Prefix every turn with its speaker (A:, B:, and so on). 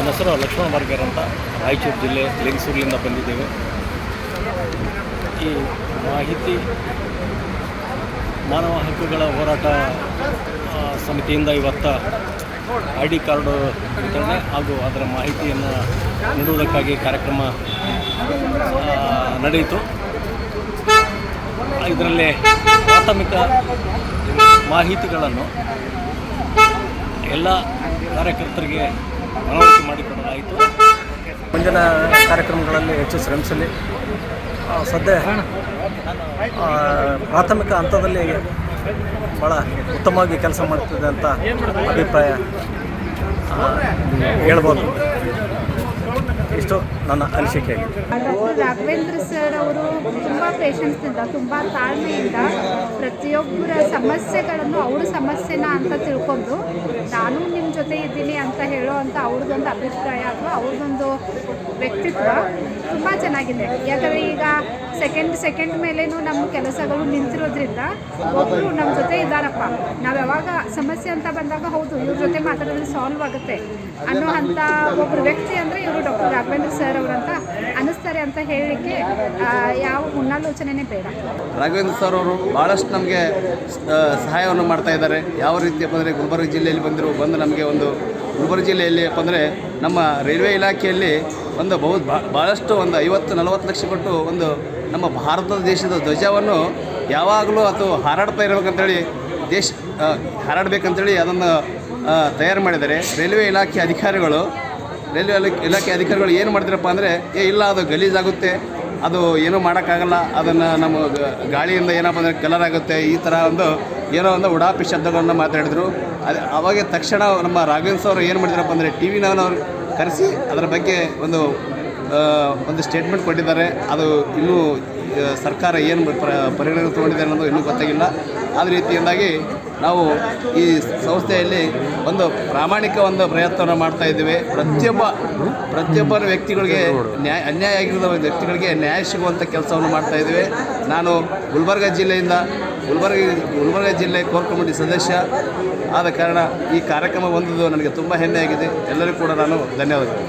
A: ನನ್ನ ಹೆಸರು ಲಕ್ಷ್ಮಣ ಬರ್ಗರ್ ಅಂತ, ರಾಯಚೂರು ಜಿಲ್ಲೆ ಲಿಂಗಸೂರಿನಿಂದ ಬಂದಿದ್ದೇವೆ. ಈ ಮಾಹಿತಿ ಮಾನವ ಹಕ್ಕುಗಳ ಹೋರಾಟ ಸಮಿತಿಯಿಂದ ಇವತ್ತು ID ಕಾರ್ಡು ವಿತರಣೆ ಹಾಗೂ ಅದರ ಮಾಹಿತಿಯನ್ನು ನೀಡುವುದಕ್ಕಾಗಿ ಕಾರ್ಯಕ್ರಮ ನಡೆಯಿತು. ಇದರಲ್ಲಿ ಪ್ರಾಥಮಿಕ ಮಾಹಿತಿಗಳನ್ನು ಎಲ್ಲ ಕಾರ್ಯಕರ್ತರಿಗೆ ಮನವರಿಕೆ ಮಾಡಿಕೊಡಲಾಯಿತು. ಮುಂದಿನ ಕಾರ್ಯಕ್ರಮಗಳಲ್ಲಿ ಹೆಚ್ಚು ಶ್ರಮಿಸಲಿ. ಸದ್ಯ ಪ್ರಾಥಮಿಕ ಹಂತದಲ್ಲಿ ಭಾಳ ಉತ್ತಮವಾಗಿ ಕೆಲಸ ಮಾಡ್ತಿದೆ ಅಂತ ಅಭಿಪ್ರಾಯ ಹೇಳ್ಬೋದು. ಇಷ್ಟು ನನ್ನ ಅನಿಸಿಕೆ.
B: ಡಾಕ್ಟರ್ ರಾಘವೇಂದ್ರ ಸರ್ ಅವರು ತುಂಬ ಪೇಷನ್ಸ್ನಿಂದ, ತುಂಬ ತಾಳ್ಮೆಯಿಂದ ಪ್ರತಿಯೊಬ್ಬರ ಸಮಸ್ಯೆಗಳನ್ನು ಅವ್ರ ಸಮಸ್ಯೆನ ಅಂತ ತಿಳ್ಕೊಂಡು ನಾನು ನಿಮ್ಮ ಜೊತೆ ಇದ್ದೀನಿ ಅಂತ ಹೇಳೋ ಅಂತ ಅವ್ರದ್ದೊಂದು ಅಭಿಪ್ರಾಯ ಅಥವಾ ಅವ್ರದ್ದೊಂದು ವ್ಯಕ್ತಿತ್ವ ತುಂಬ ಚೆನ್ನಾಗಿದೆ. ಯಾಕಂದರೆ ಈಗ ಸೆಕೆಂಡ್ ಮೇಲೇನೂ ನಮ್ಮ ಕೆಲಸಗಳು ನಿಂತಿರೋದ್ರಿಂದ ಒಬ್ಬರು ನಮ್ಮ ಜೊತೆ ಇದ್ದಾರಪ್ಪ, ನಾವು ಯಾವಾಗ ಸಮಸ್ಯೆ ಅಂತ ಬಂದಾಗ ಹೌದು ಇವ್ರ ಜೊತೆ ಮಾತಾಡಿದ್ರೆ ಸಾಲ್ವ್ ಆಗುತ್ತೆ ಅನ್ನೋ ಅಂಥ ಒಬ್ಬರು ವ್ಯಕ್ತಿ ಅಂದರೆ ಇವರು ಡಾಕ್ಟರ್ ರಾಘವೇಂದ್ರ ಸರ್ ಅವರಂತ ಅನ್ನಿಸ್ತಾರೆ ಅಂತ ಹೇಳಲಿಕ್ಕೆ ಯಾವ ಮುನ್ನಾಲೋಚನೆನೇ ಬೇಡ.
C: ರಾಘವೇಂದ್ರ ಸರ್ ಅವರು ಭಾಳಷ್ಟು ನಮಗೆ ಸಹಾಯವನ್ನು ಮಾಡ್ತಾ ಇದ್ದಾರೆ. ಯಾವ ರೀತಿ ಅಂದರೆ ಗುಲ್ಬರ್ಗ ಜಿಲ್ಲೆಯಲ್ಲಿ ಬಂದು ನಮಗೆ ಒಂದು ಗುಲ್ಬರ್ಗ ಜಿಲ್ಲೆಯಲ್ಲಿ ಅಂದರೆ ನಮ್ಮ ರೈಲ್ವೆ ಇಲಾಖೆಯಲ್ಲಿ ಒಂದು ಭಾಳಷ್ಟು ಒಂದು 50-40 ಲಕ್ಷ ಕೊಟ್ಟು ಒಂದು ನಮ್ಮ ಭಾರತ ದೇಶದ ಧ್ವಜವನ್ನು ಯಾವಾಗಲೂ ಅದು ಹಾರಾಡ್ತಾ ಇರಬೇಕಂತೇಳಿ ಹಾರಾಡಬೇಕಂತೇಳಿ ಅದನ್ನು ತಯಾರು ಮಾಡಿದ್ದಾರೆ. ರೈಲ್ವೆ ಇಲಾಖೆ ಅಧಿಕಾರಿಗಳು ಏನು ಮಾಡ್ತಾರಪ್ಪ ಅಂದರೆ ಇಲ್ಲ ಅದು ಗಲೀಜಾಗುತ್ತೆ, ಅದು ಏನೂ ಮಾಡೋಕ್ಕಾಗಲ್ಲ, ಅದನ್ನು ನಮ್ಮ ಗಾಳಿಯಿಂದ ಏನಪ್ಪ ಅಂದರೆ ಕಲರ್ ಆಗುತ್ತೆ, ಈ ಥರ ಏನೋ ಒಂದು ಉಡಾಪಿ ಶಬ್ದಗಳನ್ನು ಮಾತಾಡಿದರು. ಅವಾಗ ತಕ್ಷಣ ನಮ್ಮ ರಾಘವೇಂದ್ರ ಅವರು ಏನು ಮಾಡಿದಾರಪ್ಪ ಅಂದರೆ TV9 ಕರೆಸಿ ಅದರ ಬಗ್ಗೆ ಒಂದು ಸ್ಟೇಟ್ಮೆಂಟ್ ಕೊಟ್ಟಿದ್ದಾರೆ. ಅದು ಇನ್ನೂ ಸರ್ಕಾರ ಏನು ಪರಿಗಣನೆ ತೊಗೊಂಡಿದ್ದಾರೆ ಅನ್ನೋದು ಇನ್ನೂ ಗೊತ್ತಾಗಿಲ್ಲ. ಆದ ರೀತಿಯಿಂದಾಗಿ ನಾವು ಈ ಸಂಸ್ಥೆಯಲ್ಲಿ ಒಂದು ಪ್ರಾಮಾಣಿಕ ಪ್ರಯತ್ನವನ್ನು ಮಾಡ್ತಾ ಇದ್ದೇವೆ. ಪ್ರತಿಯೊಬ್ಬ ವ್ಯಕ್ತಿಗಳಿಗೆ ಅನ್ಯಾಯ ಆಗಿರೋ ವ್ಯಕ್ತಿಗಳಿಗೆ ನ್ಯಾಯ ಸಿಗುವಂಥ ಕೆಲಸವನ್ನು ಮಾಡ್ತಾ ಇದ್ದೇವೆ. ನಾನು ಗುಲ್ಬರ್ಗ ಜಿಲ್ಲೆ ಕೋರ್ ಕಮಿಟಿ ಸದಸ್ಯ ಆದ ಕಾರಣ ಈ ಕಾರ್ಯಕ್ರಮ ಹೊಂದಿದ್ದು ನನಗೆ ತುಂಬ ಹೆಮ್ಮೆಯಾಗಿದೆ. ಎಲ್ಲರಿಗೂ ಕೂಡ ನಾನು ಧನ್ಯವಾದಗಳು.